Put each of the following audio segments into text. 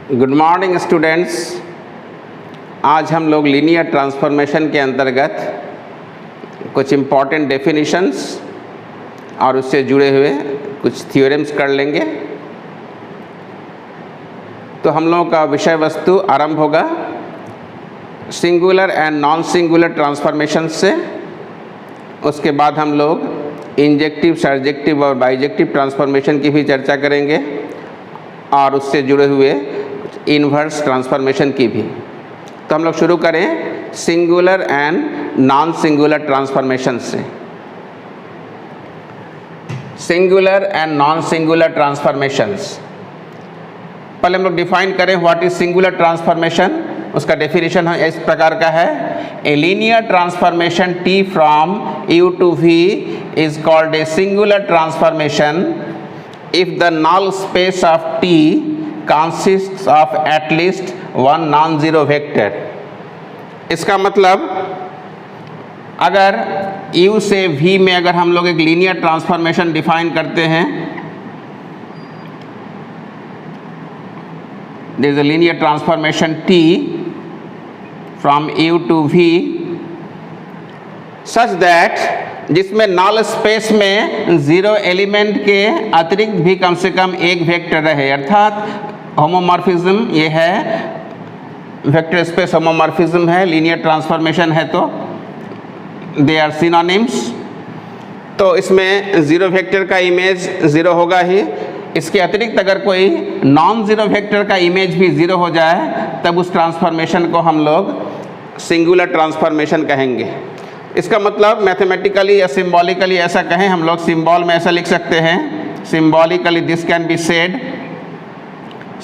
Good morning students. आज हम लोग लीनियर ट्रांसफॉर्मेशन के अंतर्गत कुछ इम्पॉर्टेंट डेफिनेशंस और उससे जुड़े हुए कुछ थ्योरम्स कर लेंगे। तो हम लोगों का विषय वस्तु आरंभ होगा singular and non singular transformation से। उसके बाद हम लोग इंजेक्टिव, सर्जेक्टिव और बाइजेक्टिव ट्रांसफॉर्मेशन की भी चर्चा करेंगे और उससे जुड़े हुए इन्वर्स ट्रांसफॉर्मेशन की भी। तो हम लोग शुरू करें singular and non singular transformation से। Singular and non singular transformations, पहले हम लोग डिफाइन करें व्हाट इज सिंगुलर ट्रांसफॉर्मेशन। उसका डेफिनेशन इस प्रकार का है, a linear transformation T from U to V is called a singular transformation if the null space of T consists of at least one non-zero vector। इसका मतलब अगर U से V में अगर हम लोग एक लीनियर ट्रांसफॉर्मेशन डिफाइन करते हैं, there is a linear transformation T from U to V such that जिसमें नल स्पेस में जीरो एलिमेंट के अतिरिक्त भी कम से कम एक वेक्टर रहे, अर्थात होमोमॉर्फिज्म ये है, वेक्टर स्पेस होमोमॉर्फिज्म है, लीनियर ट्रांसफॉर्मेशन है, तो दे आर सिनोनिम्स। तो इसमें ज़ीरो वेक्टर का इमेज ज़ीरो होगा ही, इसके अतिरिक्त अगर कोई नॉन ज़ीरो वेक्टर का इमेज भी ज़ीरो हो जाए तब उस ट्रांसफॉर्मेशन को हम लोग सिंगुलर ट्रांसफॉर्मेशन कहेंगे। इसका मतलब मैथमेटिकली या सिम्बॉलिकली ऐसा कहें, हम लोग सिम्बॉल में ऐसा लिख सकते हैं, symbolically this can be said,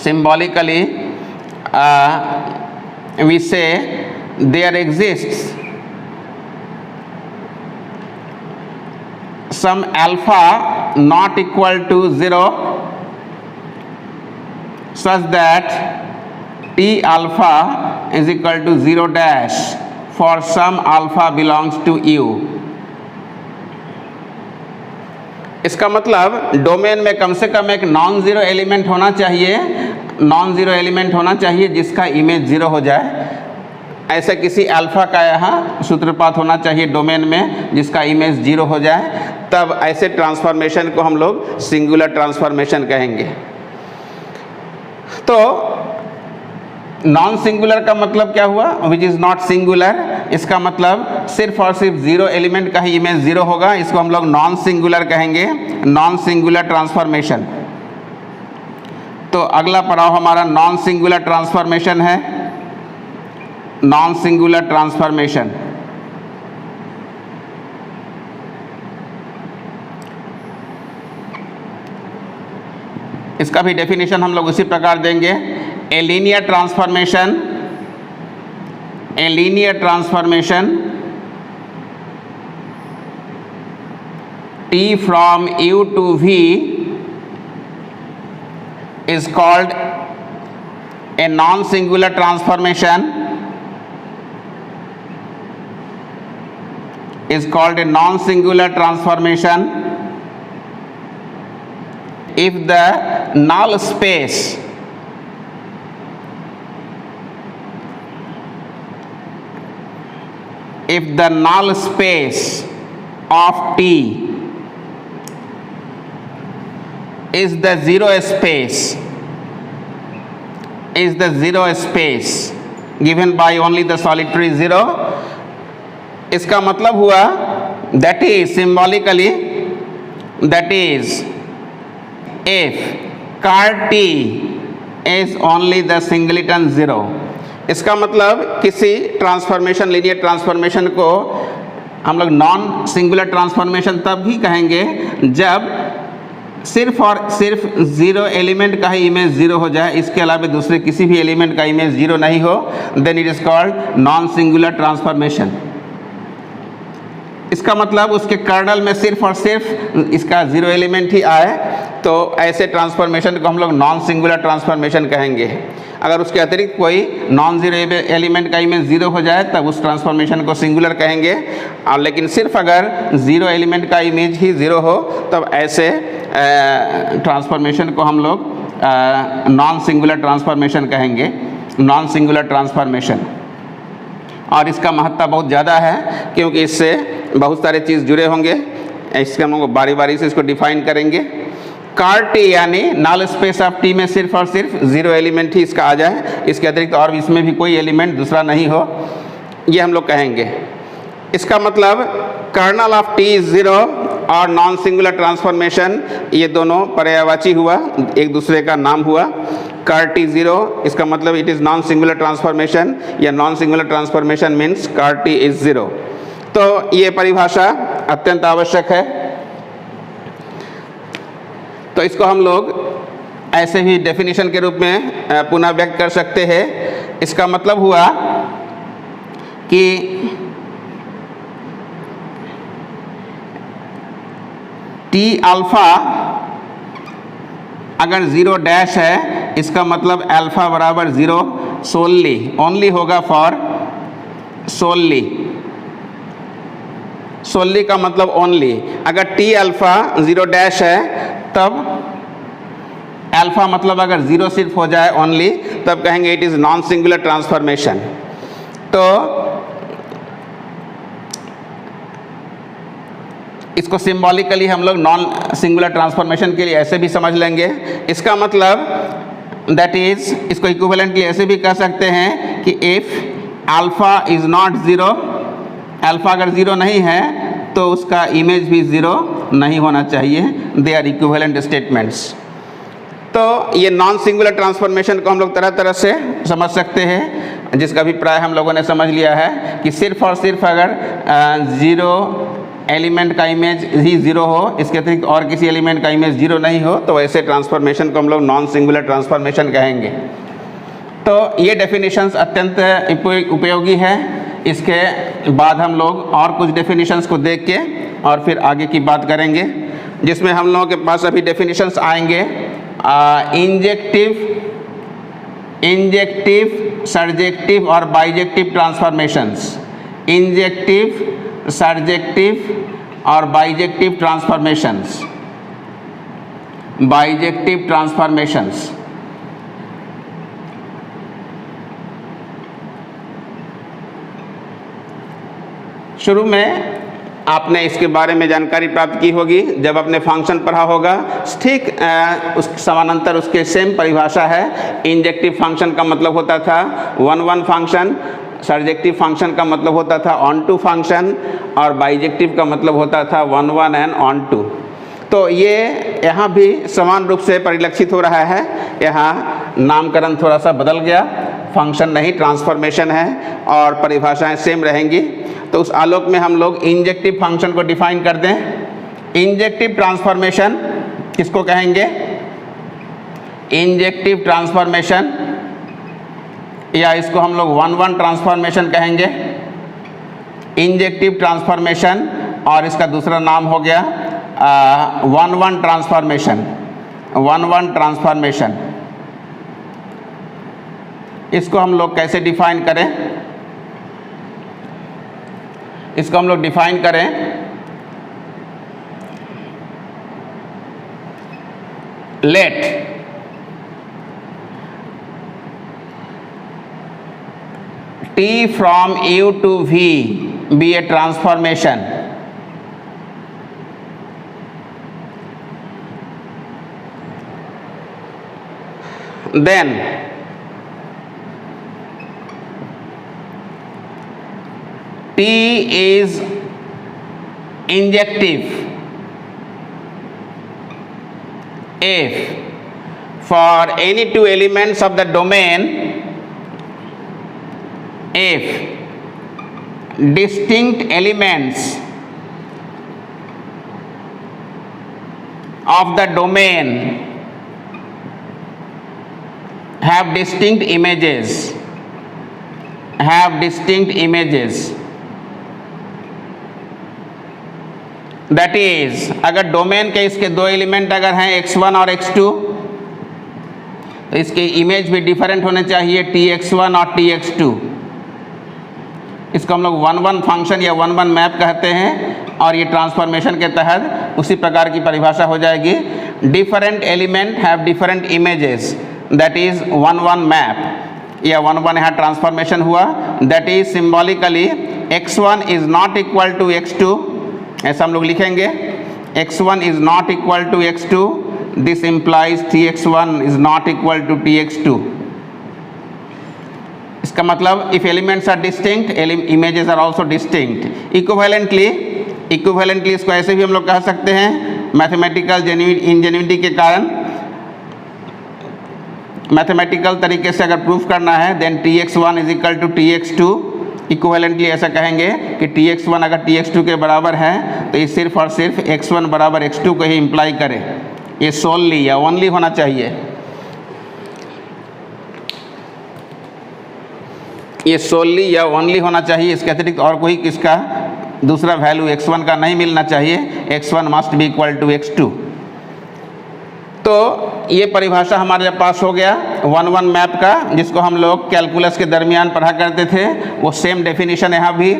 symbolically we say there exists some alpha not equal to 0 such that T alpha is equal to 0 dash for some alpha belongs to U। इसका मतलब डोमेन में कम से कम एक नॉन ज़ीरो एलिमेंट होना चाहिए, non zero element होना चाहिए जिसका इमेज ज़ीरो हो जाए। ऐसे किसी अल्फ़ा का यहाँ सूत्रपात होना चाहिए डोमेन में जिसका इमेज ज़ीरो हो जाए, तब ऐसे ट्रांसफॉर्मेशन को हम लोग सिंगुलर ट्रांसफॉर्मेशन कहेंगे। तो नॉन सिंगुलर का मतलब क्या हुआ, विच इज़ नॉट सिंगुलर। इसका मतलब सिर्फ और सिर्फ ज़ीरो एलिमेंट का ही इमेज ज़ीरो होगा, इसको हम लोग नॉन सिंगुलर कहेंगे, नॉन सिंगुलर ट्रांसफॉर्मेशन। तो अगला पड़ाव हमारा नॉन सिंगुलर ट्रांसफॉर्मेशन है, नॉन सिंगुलर ट्रांसफॉर्मेशन। इसका भी डेफिनेशन हम लोग उसी प्रकार देंगे, ए linear transformation, A linear transformation T from U to V is called a non-singular transformation, is called a non-singular transformation if the null space of T is the zero space given by only the solitary zero। इसका मतलब हुआ that is symbolically, that is if car T is only the singleton zero। इसका मतलब किसी transformation, linear transformation को हम लोग non singular transformation तब भी कहेंगे जब सिर्फ और सिर्फ ज़ीरो एलिमेंट का ही इमेज ज़ीरो हो जाए, इसके अलावा दूसरे किसी भी एलिमेंट का इमेज ज़ीरो नहीं हो, then it is called non singular transformation. इसका मतलब उसके कर्नल में सिर्फ और सिर्फ इसका ज़ीरो एलिमेंट ही आए, तो ऐसे ट्रांसफॉर्मेशन को हम लोग नॉन सिंगुलर ट्रांसफॉर्मेशन कहेंगे। अगर उसके अतिरिक्त कोई नॉन ज़ीरो एलिमेंट का इमेज ज़ीरो हो जाए तब उस ट्रांसफॉर्मेशन को सिंगुलर कहेंगे, और लेकिन सिर्फ अगर ज़ीरो एलिमेंट का इमेज ही ज़ीरो हो तब ऐसे ट्रांसफॉर्मेशन को हम लोग नॉन सिंगुलर ट्रांसफॉर्मेशन कहेंगे, नॉन सिंगुलर ट्रांसफॉर्मेशन। और इसका महत्व बहुत ज़्यादा है क्योंकि इससे बहुत सारे चीज़ जुड़े होंगे। इसके हम लोग बारी बारी से इसको डिफाइन करेंगे। कार टी यानी नल स्पेस ऑफ टी में सिर्फ और सिर्फ 0 एलिमेंट ही इसका आ जाए, इसके अतिरिक्त और इसमें भी कोई एलिमेंट दूसरा नहीं हो, ये हम लोग कहेंगे। इसका मतलब कर्नल ऑफ टी इज 0 और नॉन सिंगुलर ट्रांसफॉर्मेशन, ये दोनों पर्यायवाची हुआ, एक दूसरे का नाम हुआ। कार टी 0, इसका मतलब it is non singular transformation, या non singular transformation means ker T is 0। तो ये परिभाषा अत्यंत आवश्यक है। तो इसको हम लोग ऐसे ही डेफिनेशन के रूप में पुनः व्यक्त कर सकते हैं। इसका मतलब हुआ कि टी अल्फा अगर 0 डैश है, इसका मतलब अल्फा बराबर 0 सोलली, ओनली होगा फॉर सोलली। सोलली का मतलब ओनली। अगर टी अल्फा 0 डैश है तब अल्फा मतलब अगर 0 सिर्फ हो जाए ओनली, तब कहेंगे it is non singular transformation. तो इसको सिंबॉलिकली हम लोग नॉन सिंगुलर ट्रांसफॉर्मेशन के लिए ऐसे भी समझ लेंगे। इसका मतलब दैट इज, इसको इक्विवेलेंटली ऐसे भी कह सकते हैं कि if alpha is not 0, alpha अगर 0 नहीं है तो उसका इमेज भी 0 नहीं होना चाहिए। They are equivalent statements. तो ये नॉन सिंगुलर ट्रांसफॉर्मेशन को हम लोग तरह तरह से समझ सकते हैं, जिसका अभिप्राय हम लोगों ने समझ लिया है कि सिर्फ और सिर्फ अगर 0 एलिमेंट का इमेज ही 0 हो, इसके अतिरिक्त और किसी एलिमेंट का इमेज 0 नहीं हो, तो ऐसे ट्रांसफॉर्मेशन को हम लोग नॉन सिंगुलर ट्रांसफॉर्मेशन कहेंगे। तो ये डेफिनेशंस अत्यंत उपयोगी है। इसके बाद हम लोग और कुछ डेफिनेशंस को देख के और फिर आगे की बात करेंगे, जिसमें हम लोगों के पास अभी डेफिनेशंस आएंगे इंजेक्टिव, सर्जेक्टिव और बाइजेक्टिव ट्रांसफॉर्मेशंस। इंजेक्टिव, सर्जेक्टिव और बाइजेक्टिव ट्रांसफॉर्मेशंस। बाइजेक्टिव ट्रांसफॉर्मेशंस शुरू में आपने इसके बारे में जानकारी प्राप्त की होगी जब आपने फंक्शन पढ़ा होगा। ठीक उस समानांतर उसके सेम परिभाषा है। इंजेक्टिव फंक्शन का मतलब होता था 1-1 फंक्शन, सर्जेक्टिव फंक्शन का मतलब होता था ऑन-टू फंक्शन, और बाइजेक्टिव का मतलब होता था 1-1 एंड ऑन-टू। तो ये यहाँ भी समान रूप से परिलक्षित हो रहा है। यहाँ नामकरण थोड़ा सा बदल गया, फंक्शन नहीं ट्रांसफॉर्मेशन है, और परिभाषाएं सेम रहेंगी। तो उस आलोक में हम लोग इंजेक्टिव फंक्शन को डिफाइन कर दें। इंजेक्टिव ट्रांसफॉर्मेशन किसको कहेंगे? इंजेक्टिव ट्रांसफॉर्मेशन, या इसको हम लोग 1-1 ट्रांसफॉर्मेशन कहेंगे। इंजेक्टिव ट्रांसफॉर्मेशन, और इसका दूसरा नाम हो गया 1-1 ट्रांसफॉर्मेशन। 1-1 ट्रांसफॉर्मेशन, इसको हम लोग कैसे डिफाइन करें? इसको हम लोग डिफाइन करें late T from U to V be a transformation, then T is injective if for any two elements of the domain, if distinct elements of the domain have distinct images, that is अगर domain के इसके दो element अगर हैं x1 और x2, तो इसके image भी डिफरेंट होने चाहिए tx1 और tx2। इसको हम लोग 1-1 फंक्शन या 1-1 मैप कहते हैं और ये ट्रांसफॉर्मेशन के तहत उसी प्रकार की परिभाषा हो जाएगी। Different element have different images, that is 1-1 map या 1-1 यहाँ ट्रांसफॉर्मेशन हुआ, that is symbolically x1 is not equal to x2, ऐसा हम लोग लिखेंगे x1 is not equal to x2, this implies tx1 is not equal to tx2। इसका मतलब if elements are distinct images are also distinct. Equivalently इसको ऐसे भी हम लोग कह सकते हैं, मैथमेटिकल इंजेन्युइटी के कारण मैथमेटिकल तरीके से अगर प्रूफ करना है then tx1 is equal to tx2। Equivalently ऐसा कहेंगे कि tx1 अगर tx2 के बराबर है तो ये सिर्फ और सिर्फ x1 बराबर x2 को ही इम्प्लाई करे, ये सोलली या ओनली होना चाहिए, ये सोलली या ओनली होना चाहिए, इसके अतिरिक्त और कोई किसका दूसरा वैल्यू x1 का नहीं मिलना चाहिए, x1 must be equal to x2। तो ये परिभाषा हमारे पास हो गया 1-1 मैप का, जिसको हम लोग कैलकुलस के दरमियान पढ़ा करते थे, वो सेम डेफिनेशन यहाँ भी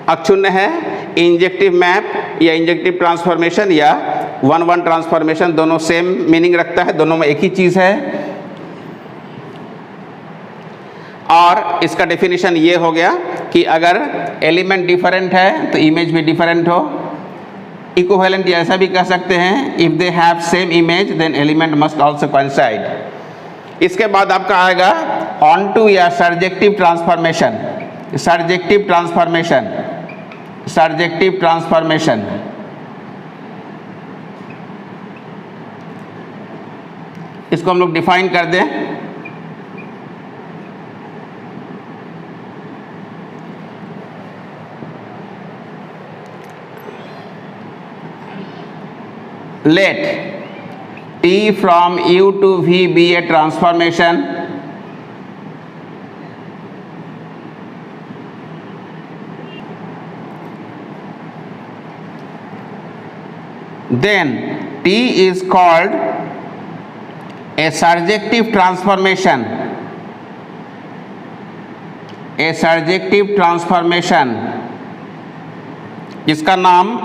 अक्षुण्ण है। इंजेक्टिव मैप या इंजेक्टिव ट्रांसफॉर्मेशन या 1-1 ट्रांसफॉर्मेशन दोनों सेम मीनिंग रखता है, दोनों में एक ही चीज़ है। और इसका डेफिनेशन ये हो गया कि अगर एलिमेंट डिफरेंट है तो इमेज भी डिफरेंट हो। इक्विवेलेंट ऐसा भी कह सकते हैं, if they have same image then element must also coincide. इसके बाद आपका आएगा ऑन टू या सर्जेक्टिव ट्रांसफॉर्मेशन। सर्जेक्टिव ट्रांसफॉर्मेशन इसको हम लोग डिफाइन कर दें। Let T from U to V be a transformation then T is called a surjective transformation, a surjective transformation, इसका नाम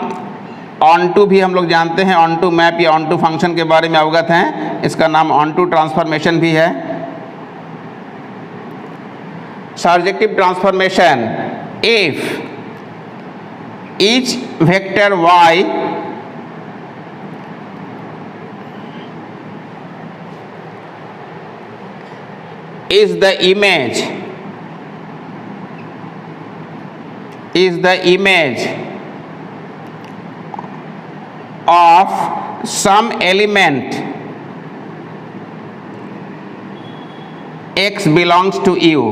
ऑन टू भी हम लोग जानते हैं, ऑन टू मैप या ऑन टू फंक्शन के बारे में अवगत हैं, इसका नाम ऑन टू ट्रांसफॉर्मेशन भी है। Surjective transformation if each vector y is the image of some element x belongs to U।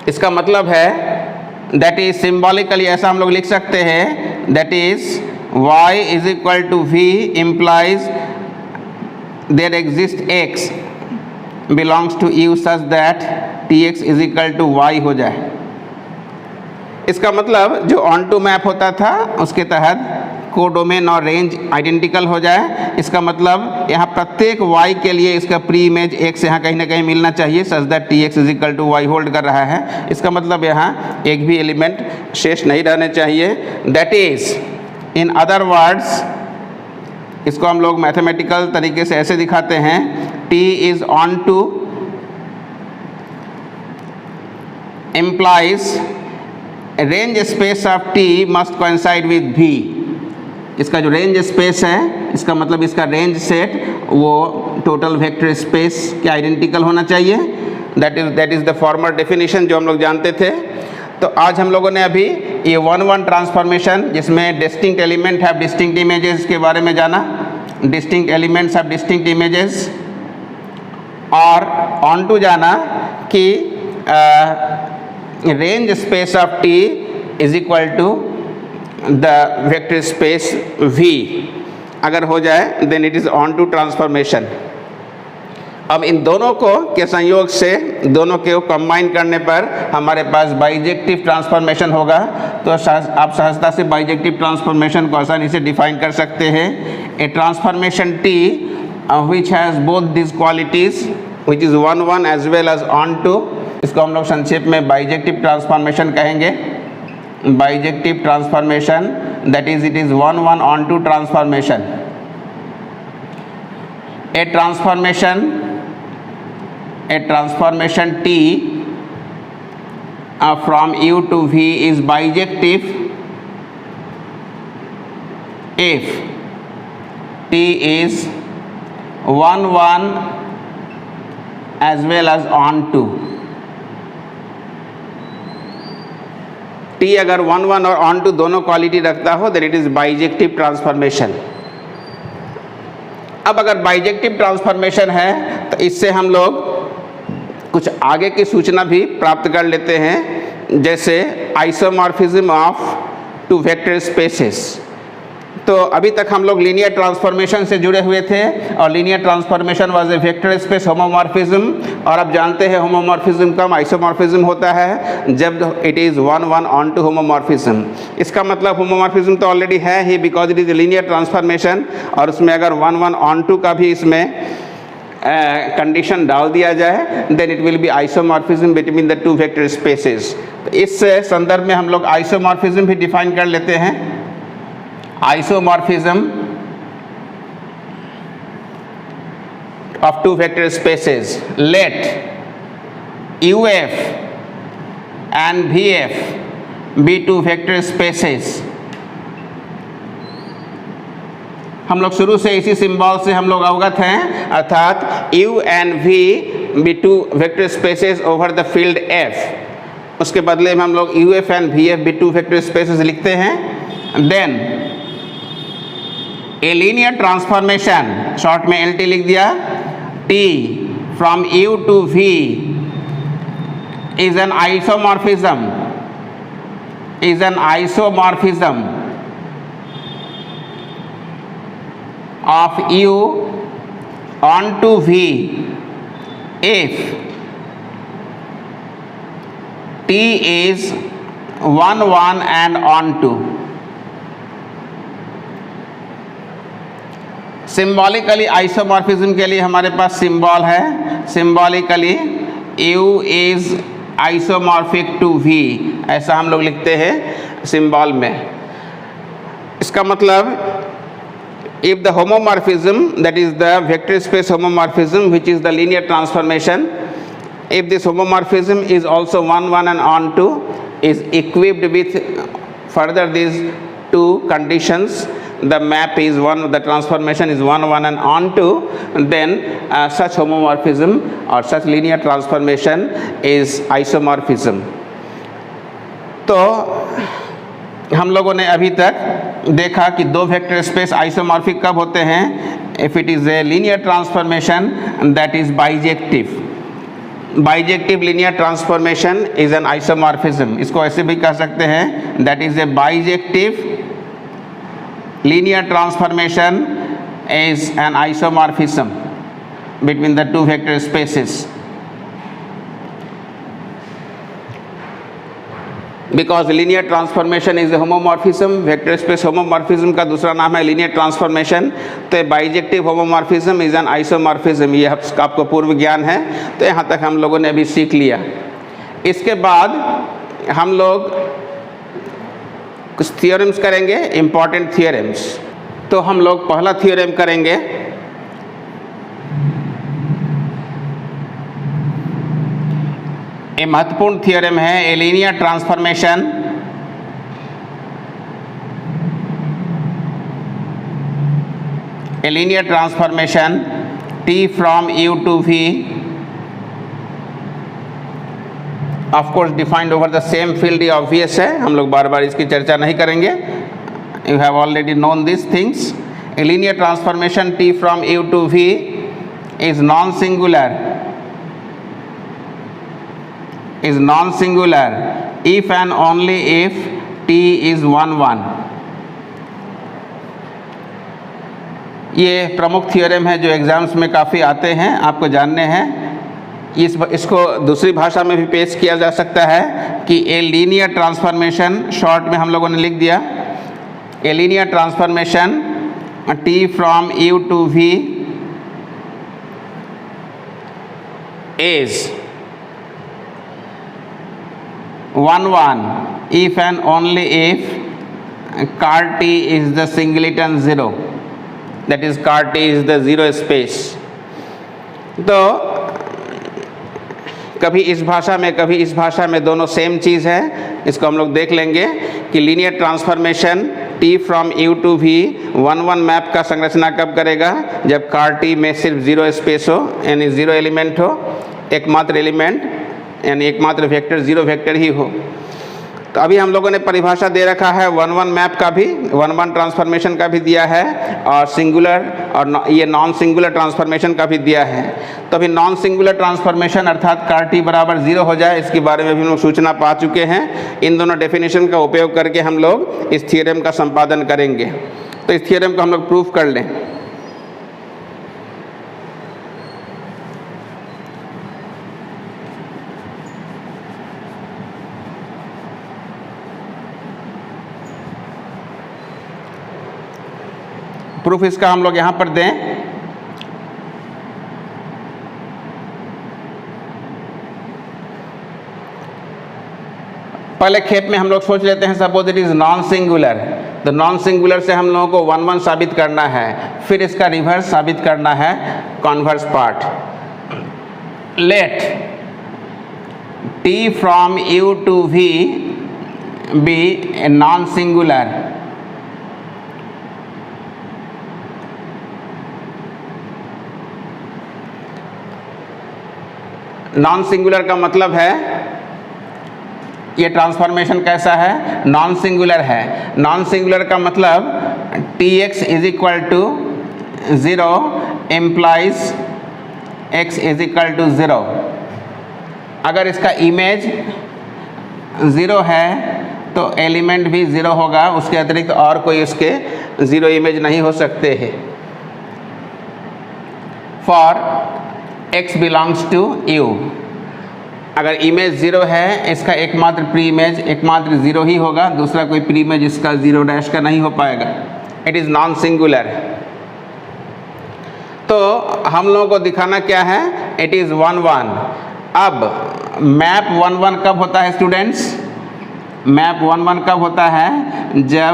इसका मतलब है दैट इज सिम्बॉलिकली ऐसा हम लोग लिख सकते हैं, that is y is equal to v implies there exists x belongs to U such that tx is equal to y हो जाए। इसका मतलब जो ऑन टू मैप होता था उसके तहत कोडोमेन और रेंज आइडेंटिकल हो जाए। इसका मतलब यहाँ प्रत्येक y के लिए इसका प्री इमेज x यहाँ कहीं ना कहीं मिलना चाहिए, such that tx is equal to y hold कर रहा है। इसका मतलब यहाँ एक भी एलिमेंट शेष नहीं रहने चाहिए। That is in other words, इसको हम लोग मैथमेटिकल तरीके से ऐसे दिखाते हैं, t is onto implies range space of t must coincide with v। इसका जो रेंज स्पेस है, इसका मतलब इसका रेंज सेट वो टोटल वेक्टर स्पेस के आइडेंटिकल होना चाहिए। That is the formal definition जो हम लोग जानते थे। तो आज हम लोगों ने अभी ये 1-1 ट्रांसफॉर्मेशन जिसमें distinct element have distinct images के बारे में जाना, distinct elements have distinct images, और ऑन टू जाना कि range space of t is equal to the vector space v अगर हो जाए then it is onto transformation. अब इन दोनों को के संयोग से दोनों के कंबाइन करने पर हमारे पास बाइजेक्टिव ट्रांसफॉर्मेशन होगा। तो आप सहजता से बाइजेक्टिव ट्रांसफॉर्मेशन को आसानी से डिफाइन कर सकते हैं। ए transformation t which has both these qualities which is 1-1 as well as on to इसको हम लोग संक्षेप में बाइजेक्टिव ट्रांसफॉर्मेशन कहेंगे। Bijective transformation that is it is 1 1 onto transformation. A transformation T from U to V is bijective if T is 1 1 as well as onto। T अगर 1 1 और onto दोनों quality रखता हो then it is bijective transformation. अब अगर bijective transformation है तो इससे हम लोग कुछ आगे की सूचना भी प्राप्त कर लेते हैं, जैसे isomorphism of two vector spaces. तो अभी तक हम लोग लीनियर ट्रांसफॉर्मेशन से जुड़े हुए थे और linear transformation was a vector space homomorphism, और अब जानते हैं होमोमॉर्फिज्म कम आइसोमॉर्फिज्म होता है जब इट इज़ 1 1 onto होमोमॉर्फिज्म। इसका मतलब होमोमॉर्फिज्म तो ऑलरेडी है ही because it is linear transformation, और उसमें अगर 1 1 onto का भी इसमें कंडीशन डाल दिया जाए then it will be isomorphism between the two vector spaces. तो इस संदर्भ में हम लोग आइसोमॉर्फिज्म भी डिफाइन कर लेते हैं। Isomorphism of two vector spaces, let UF and VF be two vector spaces। हम लोग शुरू से इसी सिंबल से हम लोग अवगत हैं, अर्थात U and V be two vector spaces over the field F। उसके बदले में हम लोग UF and VF be two vector spaces लिखते हैं। Then ए लीनियर ट्रांसफॉर्मेशन, शॉर्ट में LT लिख दिया, T from U to V is an isomorphism of U onto V if T is 1 1 and onto। Symbolically isomorphism के लिए हमारे पास symbol है, symbolically U is isomorphic to V, ऐसा हम लोग लिखते हैं सिंबल में। इसका मतलब if the homomorphism, that is the vector space homomorphism which is the linear transformation, if this homomorphism is also 1 1 and onto is equipped with further these two conditions, the map is the transformation is 1 1 and onto, then such homomorphism or such linear transformation is isomorphism। तो हम लोगों ने अभी तक देखा कि दो vector space isomorphic कब होते हैं, if it is a linear transformation that is bijective. Bijective linear transformation is an isomorphism. इसको ऐसे भी कह सकते हैं that is a bijective linear transformation is an isomorphism between the two vector spaces, because linear transformation is a homomorphism। vector space homomorphism का दूसरा नाम है linear transformation। तो bijective homomorphism is an isomorphism, ये आपको पूर्व ज्ञान है, तो यहाँ तक हम लोगों ने अभी सीख लिया। इसके बाद हम लोग कुछ थियोरम्स करेंगे, इम्पॉर्टेंट थियोरम्स। तो हम लोग पहला थियोरम करेंगे ये महत्वपूर्ण थियोरम है, a linear transformation T from U to V of course defined over the same field, ये ऑब्वियस है, हम लोग बार बार इसकी चर्चा नहीं करेंगे, you have already known this things. A linear transformation T from U to V is non singular if and only if T is 1 1। ये प्रमुख थियोरम है जो एग्जाम्स में काफ़ी आते हैं, आपको जानने हैं। इसको दूसरी भाषा में भी पेश किया जा सकता है कि ए लीनियर ट्रांसफॉर्मेशन, शॉर्ट में हम लोगों ने लिख दिया a linear transformation T from U to V is 1 1 if and only if car T is the singleton 0, that is car T is the zero space। तो कभी इस भाषा में कभी इस भाषा में दोनों सेम चीज़ है। इसको हम लोग देख लेंगे कि linear transformation T from U to V 1 1 map का संरचना कब करेगा, जब कार T में सिर्फ जीरो स्पेस हो, यानी जीरो एलिमेंट हो, एकमात्र एलिमेंट यानी एकमात्र वेक्टर जीरो वेक्टर ही हो। तो अभी हम लोगों ने परिभाषा दे रखा है 1 1 मैप का भी, 1 1 ट्रांसफॉर्मेशन का भी दिया है, और सिंगुलर और ये नॉन सिंगुलर ट्रांसफॉर्मेशन का भी दिया है। तो अभी नॉन सिंगुलर ट्रांसफॉर्मेशन अर्थात कार T बराबर 0 हो जाए, इसके बारे में भी हम लोग सूचना पा चुके हैं। इन दोनों डेफिनेशन का उपयोग करके हम लोग इस थियोरेम का संपादन करेंगे। तो इस थियोरेम को हम लोग प्रूफ कर लें। प्रूफ इसका हम लोग यहाँ पर दें। पहले खेप में हम लोग सोच लेते हैं suppose it is non singular, तो नॉन सिंगुलर से हम लोगों को 1 1 साबित करना है, फिर इसका रिवर्स साबित करना है, converse part. Let T from U to V be a non singular, non singular का मतलब है ये ट्रांसफॉर्मेशन कैसा है, नॉन सिंगुलर है। नॉन सिंगुलर का मतलब Tx is equal to 0 implies x is equal to 0। अगर इसका इमेज 0 है तो एलिमेंट भी 0 होगा, उसके अतिरिक्त और कोई उसके 0 इमेज नहीं हो सकते हैं। For x belongs to U, अगर इमेज 0 है, इसका एकमात्र प्री इमेज एकमात्र 0 ही होगा, दूसरा कोई प्री इमेज इसका 0 डैश का नहीं हो पाएगा। It is non singular. तो हम लोगों को दिखाना क्या है, इट इज़ 1 1। अब मैप 1 1 कब होता है स्टूडेंट्स, मैप 1 1 कब होता है, जब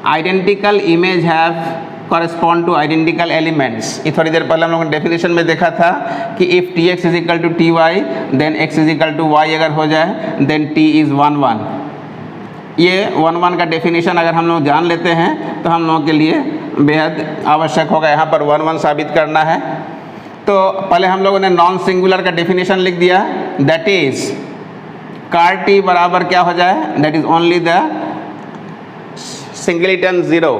identical image have correspond two identical elements. ये थोड़ी देर पहले हम लोगों ने डेफिनेशन में देखा था कि if Tx is equal to Ty then x is equal to y अगर हो जाए देन T इज़ 1 1। ये 1 1 का डेफिनेशन अगर हम लोग जान लेते हैं तो हम लोगों के लिए बेहद आवश्यक होगा यहाँ पर 1 1 साबित करना है। तो पहले हम लोगों ने नॉन सिंगुलर का डेफिनेशन लिख दिया, दैट इज़ कार T बराबर क्या हो जाए, that is only the singleton 0।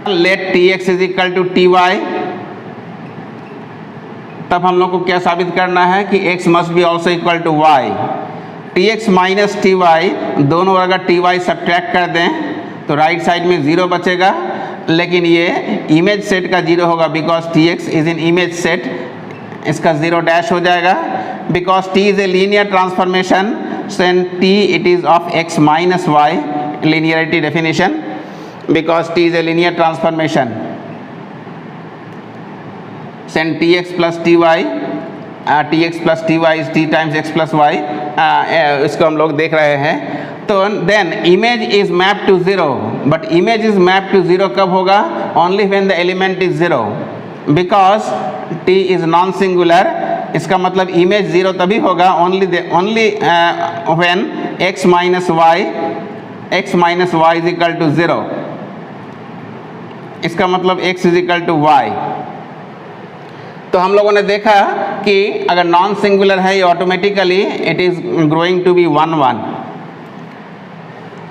Let Tx is equal to Ty, तब हम लोग को क्या साबित करना है कि x must be also equal to y। Tx minus Ty, दोनों अगर Ty सब्ट्रैक्ट कर दें तो राइट साइड में 0 बचेगा, लेकिन ये इमेज सेट का 0 होगा because Tx is in image set, इसका 0 डैश हो जाएगा। Because T is a linear transformation Sen T it is of x minus y, linearity definition, because T is a linear transformation, then Tx plus Ty, Tx plus Ty is T times x plus y, इसको हम लोग देख रहे हैं। तो then image is mapped to 0, but image is mapped to 0 कब होगा, only when the element is 0, because T is non singular। इसका मतलब इमेज 0 तभी होगा only when x minus y is equal to 0। इसका मतलब x is equal to y। तो हम लोगों ने देखा कि अगर नॉन सिंगुलर है ये automatically it is growing to be 1 1।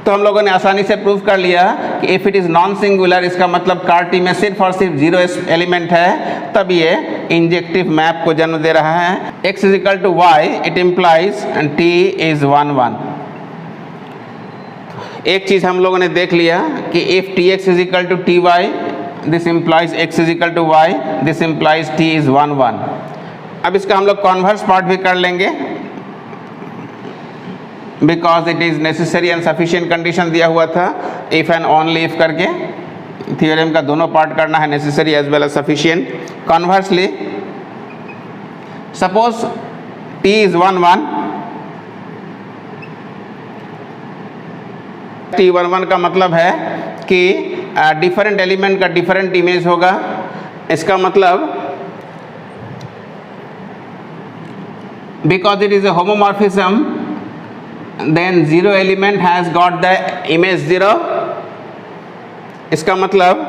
तो हम लोगों ने आसानी से प्रूव कर लिया कि if it is non singular, इसका मतलब कार T में सिर्फ और सिर्फ 0 एलिमेंट है, तब ये इंजेक्टिव मैप को जन्म दे रहा है। x is equal to y, it implies T is 1 1। एक चीज़ हम लोगों ने देख लिया कि if Tx is equal to Ty, this implies x is equal to y, this implies T is 1 1। अब इसका हम लोग कॉन्वर्स पार्ट भी कर लेंगे, because it is necessary and sufficient condition दिया हुआ था, इफ़ एंड ओनली इफ़ करके थियोरेम का दोनों पार्ट करना है, necessary as well as sufficient. Conversely suppose T is 1 1, T11 का मतलब है कि डिफरेंट एलिमेंट का डिफरेंट इमेज होगा। इसका मतलब because it is a homomorphism then zero element has got the image zero. इसका मतलब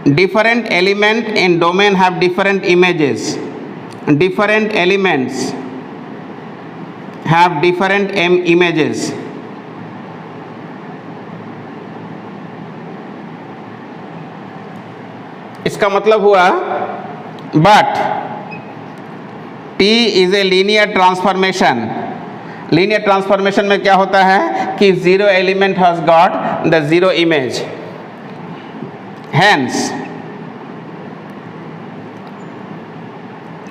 different element in domain have different images, different elements have different images। इसका मतलब हुआ but T is a linear transformation। Linear transformation में क्या होता है कि zero element has got the zero image, hence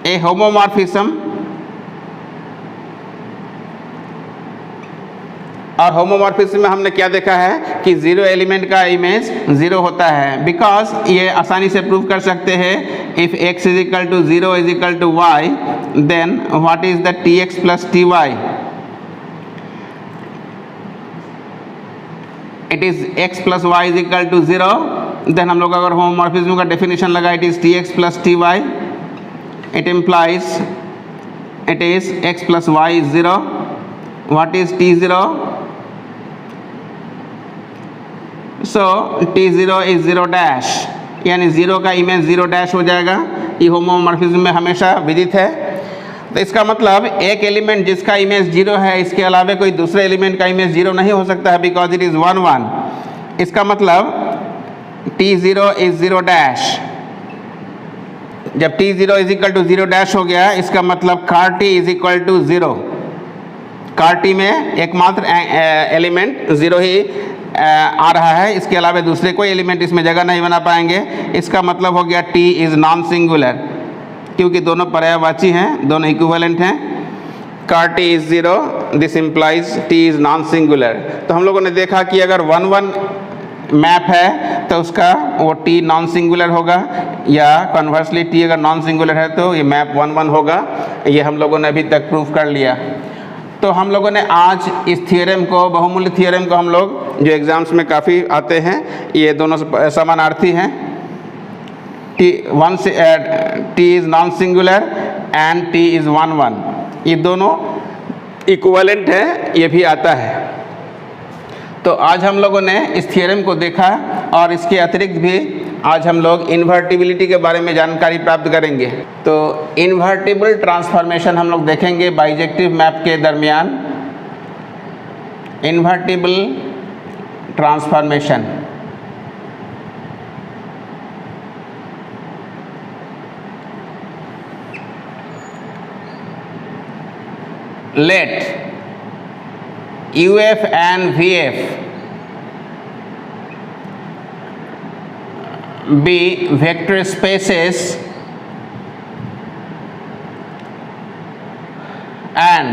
a homomorphism, और होमोमॉर्फिज्म में हमने क्या देखा है कि जीरो एलिमेंट का इमेज जीरो होता है। बिकॉज ये आसानी से प्रूव कर सकते हैं if x is equal to zero is equal to y then what is the tx plus ty। It is x plus y is equal to zero, then हम लोग अगर होमोमॉर्फिज्म का डेफिनेशन लगा it is tx plus ty, it implies it is x plus y is zero. What is t0? So t0 is zero dash, यानी zero का image zero dash हो जाएगा। ये होमोमॉर्फिज्म में हमेशा विदित है। तो इसका मतलब एक एलिमेंट जिसका इमेज जीरो है इसके अलावा कोई दूसरे एलिमेंट का इमेज जीरो नहीं हो सकता है बिकॉज इट इज 1 1। इसका मतलब t0 इज जीरो डैश। जब t0 is equal to zero dash हो गया इसका मतलब ker t is equal to zero. Ker T में एकमात्र एलिमेंट जीरो ही आ रहा है, इसके अलावा दूसरे कोई एलिमेंट इसमें जगह नहीं बना पाएंगे। इसका मतलब हो गया t इज नॉन सिंगुलर, क्योंकि दोनों पर्यायवाची हैं, दोनों इक्विवेलेंट हैं। Car t is zero, this implies t is non singular. तो हम लोगों ने देखा कि अगर 1 1 मैप है तो उसका वो t नॉन सिंगुलर होगा, या कन्वर्सली t अगर नॉन सिंगुलर है तो ये मैप 1 1 होगा। ये हम लोगों ने अभी तक प्रूफ कर लिया। तो हम लोगों ने आज इस थियरम को, बहुमूल्य थियरम को, हम लोग जो एग्ज़ाम्स में काफ़ी आते हैं, ये दोनों समानार्थी हैं। t is non singular and t is 1 1, ये दोनों इक्विवेलेंट है, ये भी आता है। तो आज हम लोगों ने इस थियरम को देखा और इसके अतिरिक्त भी आज हम लोग इन्वर्टिबिलिटी के बारे में जानकारी प्राप्त करेंगे। तो इन्वर्टिबल ट्रांसफॉर्मेशन हम लोग देखेंगे बाइजेक्टिव मैप के दरमियान। Invertible transformation, let UF and VF be vector spaces and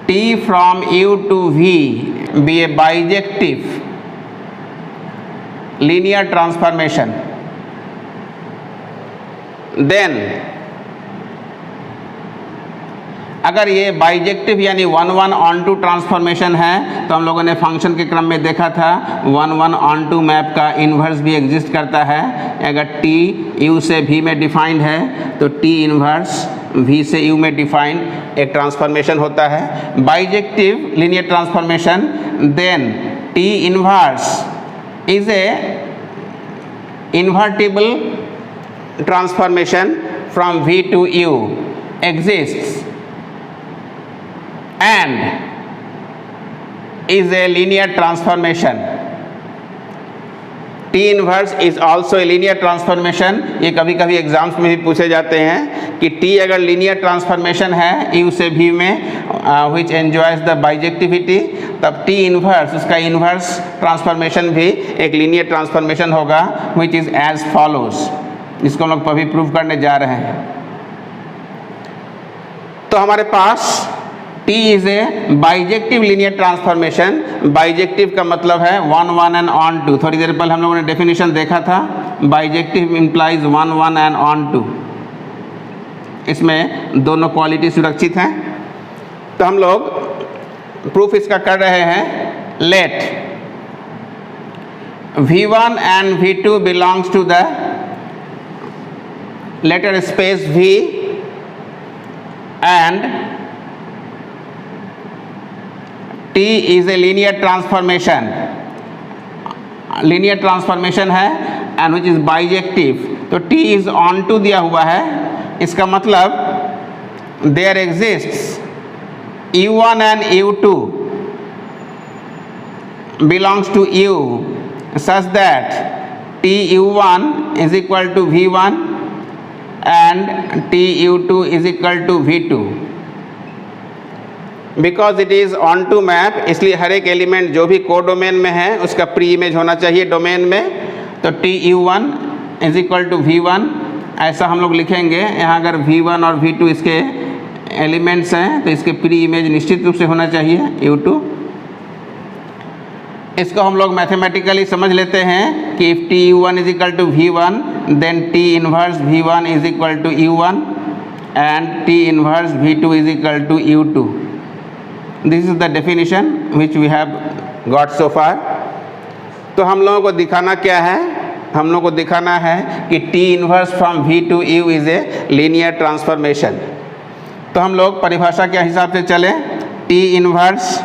T from U to V be a bijective linear transformation, then अगर ये बाइजेक्टिव यानी 1 1 ऑन टू ट्रांसफॉर्मेशन है तो हम लोगों ने फंक्शन के क्रम में देखा था 1 1 ऑन टू मैप का इन्वर्स भी एग्जिस्ट करता है। अगर t u से v में डिफाइंड है तो t इन्वर्स v से u में डिफाइंड एक ट्रांसफॉर्मेशन होता है bijective linear transformation. Then t inverse is a invertible transformation from v to u exists and is a linear transformation. T inverse is also a linear transformation। ये कभी कभी exams में भी पूछे जाते हैं कि T अगर linear transformation है U से V में which enjoys the bijectivity, तब T inverse उसका inverse transformation भी एक linear transformation होगा which is as follows, जिसको हम लोग अभी प्रूव करने जा रहे हैं। तो हमारे पास T is a bijective linear transformation. Bijective का मतलब है 1 1 एंड ऑन टू। थोड़ी देर पहले हम लोगों ने डेफिनेशन देखा था, bijective implies 1 1 and onto. इसमें दोनों क्वालिटी सुरक्षित हैं। तो हम लोग प्रूफ इसका कर रहे हैं। Let V1 and V2 belongs to the letter space V and T is a linear transformation, linear transformation है and which is bijective। तो T is onto दिया हुआ है, इसका मतलब there exists U1 and U2 belongs to U such that TU1 is equal to V1 and TU2 is equal to V2। Because it is onto map, इसलिए हर एक element जो भी को डोमेन में है उसका प्री इमेज होना चाहिए डोमेन में। तो TU1 is equal to V1 ऐसा हम लोग लिखेंगे। यहाँ अगर V1 और V2 इसके एलिमेंट्स हैं तो इसके प्री इमेज निश्चित रूप से होना चाहिए U2। इसको हम लोग मैथमेटिकली समझ लेते हैं कि if TU1 is equal to V1 then T inverse V1 is equal to U1 and T inverse V2 is equal to U2। This is the definition which we have got so far. तो हम लोगों को दिखाना क्या है? हम लोगों को दिखाना है कि T inverse from V to U is a linear transformation. तो हम लोग परिभाषा के हिसाब से चलें। T इनवर्स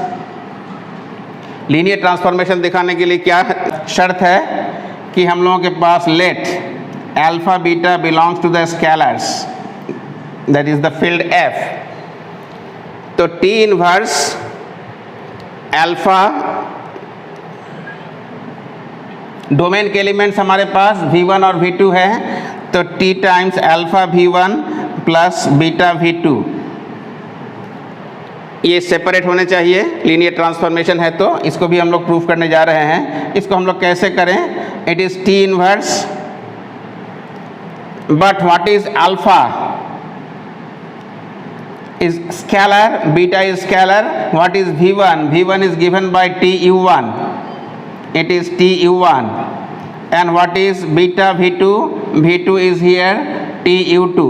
लीनियर ट्रांसफॉर्मेशन दिखाने के लिए क्या शर्त है कि हम लोगों के पास let alpha beta belongs to the scalars, that is the field F। तो T इनवर्स अल्फा डोमेन के एलिमेंट्स हमारे पास V1 और V2 है, तो T times alpha V1 plus beta V2 ये सेपरेट होने चाहिए। लीनियर ट्रांसफॉर्मेशन है तो इसको भी हम लोग प्रूफ करने जा रहे हैं। इसको हम लोग कैसे करें? It is T inverse but what is alpha is scalar, beta is scalar. What is V1? V1 is given by TU1. It is TU1. And what is beta V2? V2 is here TU2.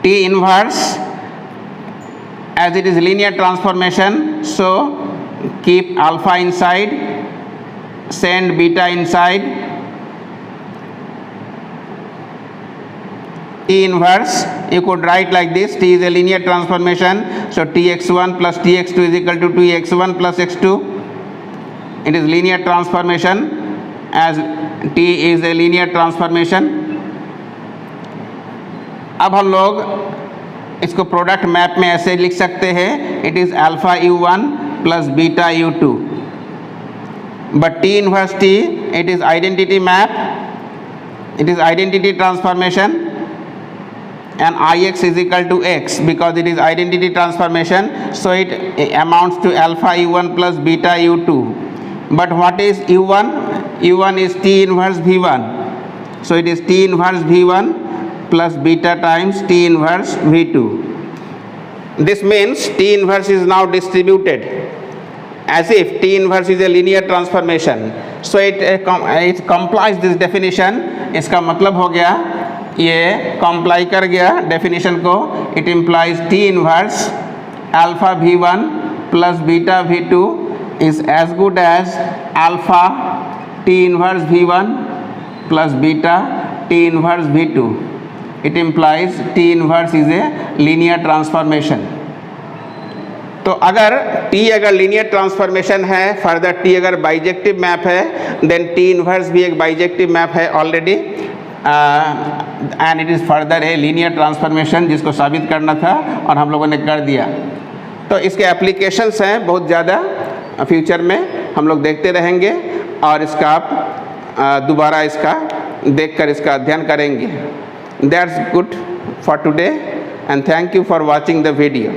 T inverse, as it is linear transformation, so keep alpha inside, send beta inside. T inverse you could write like this. T is a linear transformation, so Tx1 plus Tx2 is equal to Tx1 plus x2. It is linear transformation as T is a linear transformation। अब हम लोग इसको product map में ऐसे लिख सकते हैं। It is alpha U1 plus beta U2 but T inverse T it is identity map, it is identity transformation and Ix is equal to x because it is identity transformation, so it amounts to alpha U1 plus beta U2। but what is U1? U1 is T inverse V1, so it is T inverse V1 plus beta times T inverse V2। this means T inverse is now distributed as if T inverse is a linear transformation, so it complies this definition। इसका मतलब हो गया ये comply कर गया definition को। It implies T inverse alpha V1 plus beta V2 is as good as alpha T inverse V1 plus beta T inverse V2। It implies T inverse is a linear transformation. तो अगर T अगर linear transformation है, further T अगर bijective map है, then T inverse भी एक bijective map है already and it is further a linear transformation जिसको साबित करना था और हम लोगों ने कर दिया। तो इसके एप्लीकेशंस हैं बहुत ज़्यादा, फ्यूचर में हम लोग देखते रहेंगे और इसका आप दोबारा इसका देखकर इसका अध्ययन करेंगे। That's good for today and thank you for watching the video.